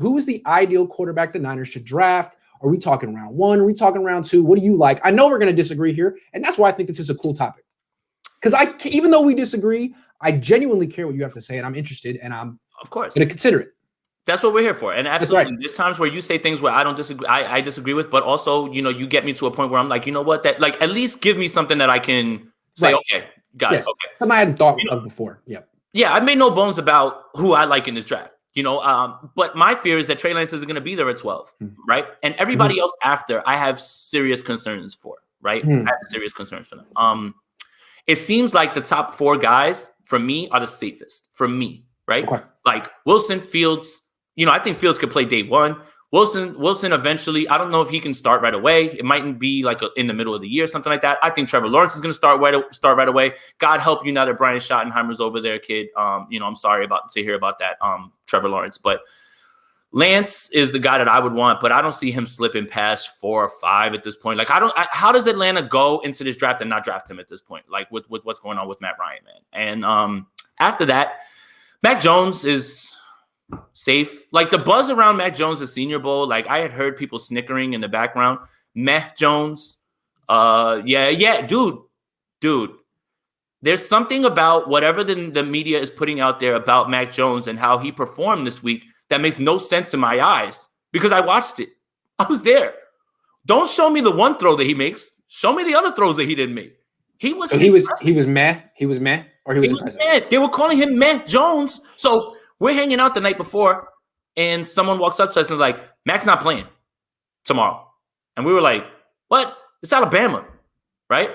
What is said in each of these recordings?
who is the ideal quarterback the Niners should draft? Are we talking round 1? Are we talking round 2? What do you like? I know we're going to disagree here, and that's why I think this is a cool topic. Because even though we disagree, I genuinely care what you have to say, and I'm interested, and I'm going to consider it. That's what we're here for. And absolutely, there's times where you say things where I don't disagree, I disagree with, but also, you get me to a point where I'm like, you know what, that like at least give me something that I can say, okay, got it. Okay. Something I hadn't thought of before. Yep. Yeah, I made no bones about who I like in this draft. But my fear is that Trey Lance isn't going to be there at 12, right? And everybody else after, I have serious concerns for, right? I have serious concerns for them. It seems like the top 4 guys for me are the safest for me, right? Okay. Like Wilson, Fields. I think Fields could play day 1. Wilson eventually, I don't know if he can start right away. It mightn't be like in the middle of the year, something like that. I think Trevor Lawrence is going to start right away. God help you now that Brian Schottenheimer's over there, kid. I'm sorry to hear about that, Trevor Lawrence. But Lance is the guy that I would want, but I don't see him slipping past 4 or 5 at this point. Like, how does Atlanta go into this draft and not draft him at this point? Like with what's going on with Matt Ryan, man. And after that, Mac Jones is safe. Like the buzz around Mac Jones' Senior Bowl, like I had heard people snickering in the background. Mac Jones, dude. There's something about whatever the media is putting out there about Mac Jones and how he performed this week that makes no sense in my eyes because I watched it. I was there. Don't show me the one throw that he makes. Show me the other throws that he didn't make. He was meh. He was meh. They were calling him Mac Jones. So we're hanging out the night before, and someone walks up to us and is like, Mac's not playing tomorrow. And we were like, what? It's Alabama, right?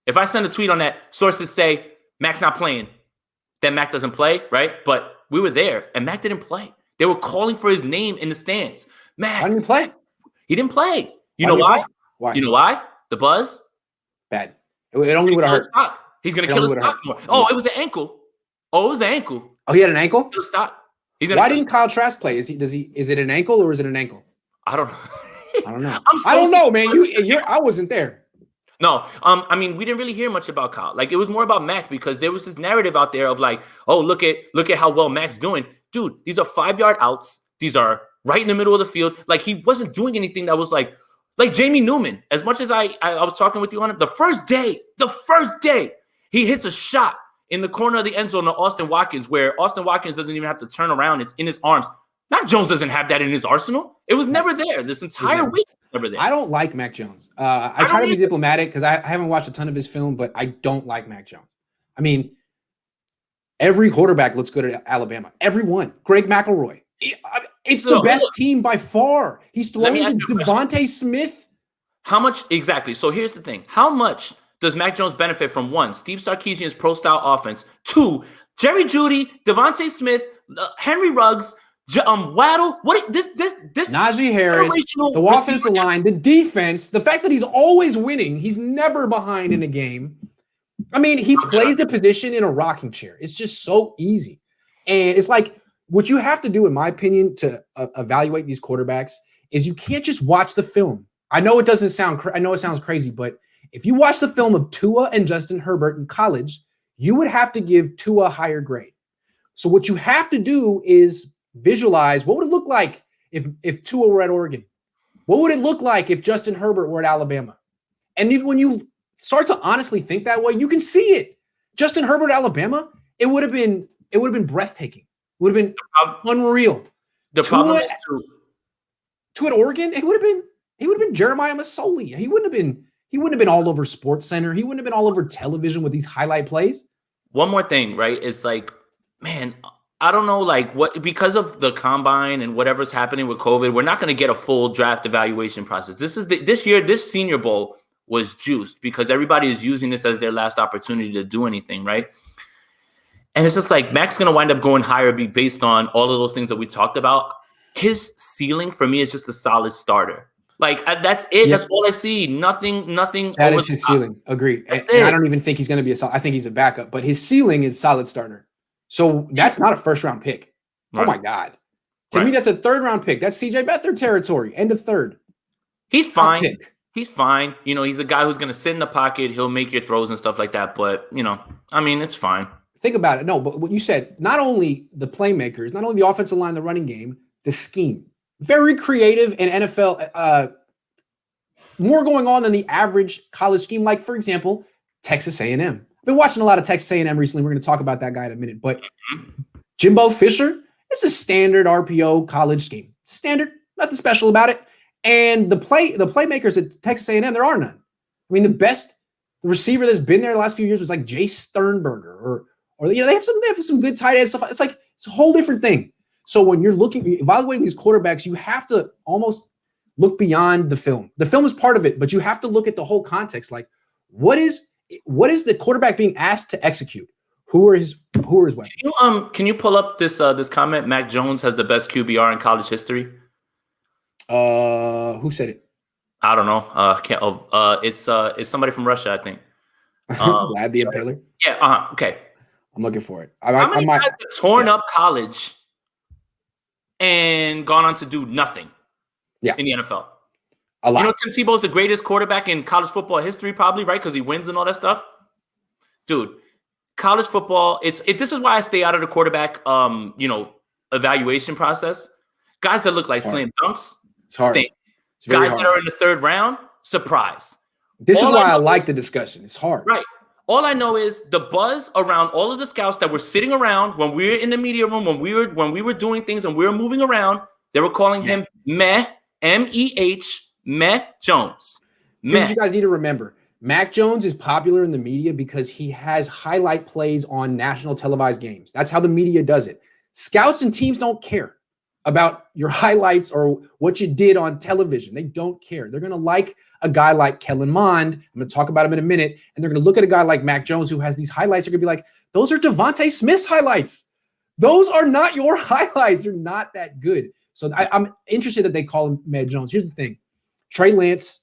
If I send a tweet on that, sources say Mac's not playing, then Mac doesn't play, right? But we were there, and Mac didn't play. They were calling for his name in the stands. Mac. Why didn't he play? He didn't play. You know why? Why? You know why? The buzz? Bad. It only would have hurt. He's going to kill his stock more. Oh, it was an ankle. Oh, he had an ankle? Stop. Why didn't Kyle Trask play? Is it an ankle or is it an ankle? I don't know. I don't know, man. I wasn't there. No, we didn't really hear much about Kyle. Like it was more about Mac because there was this narrative out there of like, oh, look at how well Mac's doing. Dude, these are 5-yard outs. These are right in the middle of the field. Like he wasn't doing anything that was like Jamie Newman. As much as I was talking with you on it, the first day, he hits a shot in the corner of the end zone to Austin Watkins, where Austin Watkins doesn't even have to turn around. It's in his arms. Mac Jones doesn't have that in his arsenal. It was never there. This entire week, never there. I don't like Mac Jones. I try to be diplomatic because I haven't watched a ton of his film, but I don't like Mac Jones. I mean, every quarterback looks good at Alabama. Everyone. Greg McElroy. It's the best team by far. He's throwing to Devontae Smith. How much exactly? So here's the thing. How much does Mac Jones benefit from 1, Steve Sarkisian's pro-style offense, 2, Jerry Jeudy, Devontae Smith, Henry Ruggs, Waddle? This Najee Harris, the offensive line, the defense, the fact that he's always winning, he's never behind in a game. I mean, he plays the position in a rocking chair. It's just so easy. And it's like what you have to do, in my opinion, to evaluate these quarterbacks is you can't just watch the film. I know it sounds crazy, but if you watch the film of Tua and Justin Herbert in college, you would have to give Tua a higher grade. So what you have to do is visualize what would it look like if Tua were at Oregon? What would it look like if Justin Herbert were at Alabama? And even when you start to honestly think that way, you can see it. Justin Herbert, Alabama, it would have been breathtaking. It would have been unreal. The problem is Tua at Oregon, he would have been Jeremiah Masoli. He wouldn't have been all over Sports Center. He wouldn't have been all over television with these highlight plays. One more thing, right? It's like, man, I don't know, like what, because of the combine and whatever's happening with COVID, we're not going to get a full draft evaluation process. This year, this Senior Bowl was juiced because everybody is using this as their last opportunity to do anything, right? And it's just like Mac's going to wind up going higher based on all of those things that we talked about. His ceiling for me is just a solid starter. Like that's it. Yep. That's all I see. Nothing. That is his ceiling. Agree. And I don't even think he's going to be I think he's a backup, but his ceiling is solid starter. So that's not a first round pick. Right. Oh my God. To me, that's a 3rd round pick. That's CJ Beathard territory. End of 3rd. He's fine. He's fine. He's a guy who's going to sit in the pocket. He'll make your throws and stuff like that. But, it's fine. Think about it. No, but what you said, not only the playmakers, not only the offensive line, the running game, the scheme. Very creative and NFL, more going on than the average college scheme. Like, for example, Texas A&M. I've been watching a lot of Texas A&M recently. We're going to talk about that guy in a minute. But Jimbo Fisher, it's a standard RPO college scheme. Standard, nothing special about it. And the playmakers at Texas A&M, there are none. I mean, the best receiver that's been there the last few years was like Jay Sternberger, or they have some good tight end stuff. It's like it's a whole different thing. So when you're evaluating these quarterbacks, you have to almost look beyond the film. The film is part of it, but you have to look at the whole context. Like, what is the quarterback being asked to execute? Who are his weapons? Can you pull up this comment? Mac Jones has the best QBR in college history. Who said it? I don't know. It's somebody from Russia, I think. Vlad the Impaler. Yeah. Okay. I'm looking for it. How many guys have torn up college and gone on to do nothing? Yeah. In the NFL. A lot. You know, Tim Tebow's the greatest quarterback in college football history, probably, right? Because he wins and all that stuff. Dude, college football, this is why I stay out of the quarterback evaluation process. Guys that look like slam dunks, it's hard. stink. Guys that are in the third round, surprise. This is why I like the discussion. It's hard. Right. All I know is the buzz around all of the scouts that were sitting around when we were in the media room, when we were doing things and we were moving around, they were calling him Meh, M-E-H, Meh Jones. Meh. You guys need to remember, Mac Jones is popular in the media because he has highlight plays on national televised games. That's how the media does it. Scouts and teams don't care about your highlights or what you did on television. They don't care. They're going to like a guy like Kellen Mond. I'm going to talk about him in a minute. And they're going to look at a guy like Mac Jones who has these highlights. They're going to be like, those are Devontae Smith's highlights. Those are not your highlights. You're not that good. So I'm interested that they call him Mac Jones. Here's the thing. Trey Lance,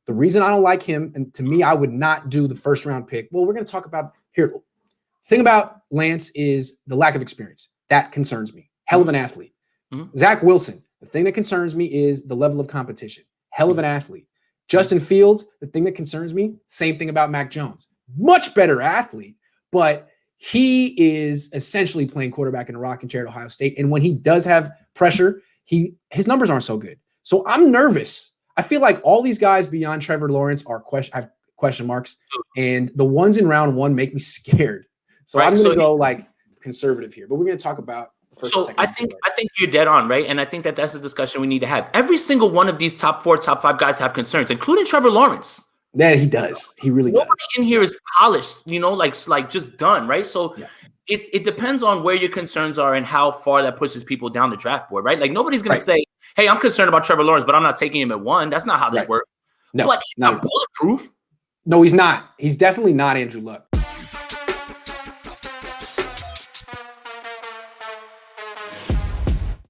the reason I don't like him, and to me, I would not do the first round pick. Well, we're going to talk about here. The thing about Lance is the lack of experience. That concerns me. Hell of an athlete. Mm-hmm. Zach Wilson, the thing that concerns me is the level of competition. Hell of an athlete. Justin Fields, the thing that concerns me, same thing about Mac Jones. Much better athlete, but he is essentially playing quarterback in a rocking chair at Ohio State. And when he does have pressure, his numbers aren't so good. So I'm nervous. I feel like all these guys beyond Trevor Lawrence have question marks, and the ones in round one make me scared. So I'm going to go like conservative here, but we're going to talk about I think you're dead on, right? And I think that's a discussion we need to have. Every single one of these top 4, top 5 guys have concerns, including Trevor Lawrence. Yeah, he does. He really does. Nobody in here is polished, like just done, right? So it depends on where your concerns are and how far that pushes people down the draft board, right? Like nobody's going to say, hey, I'm concerned about Trevor Lawrence, but I'm not taking him at 1. That's not how this works. No, but he's not bulletproof. No, he's not. He's definitely not Andrew Luck.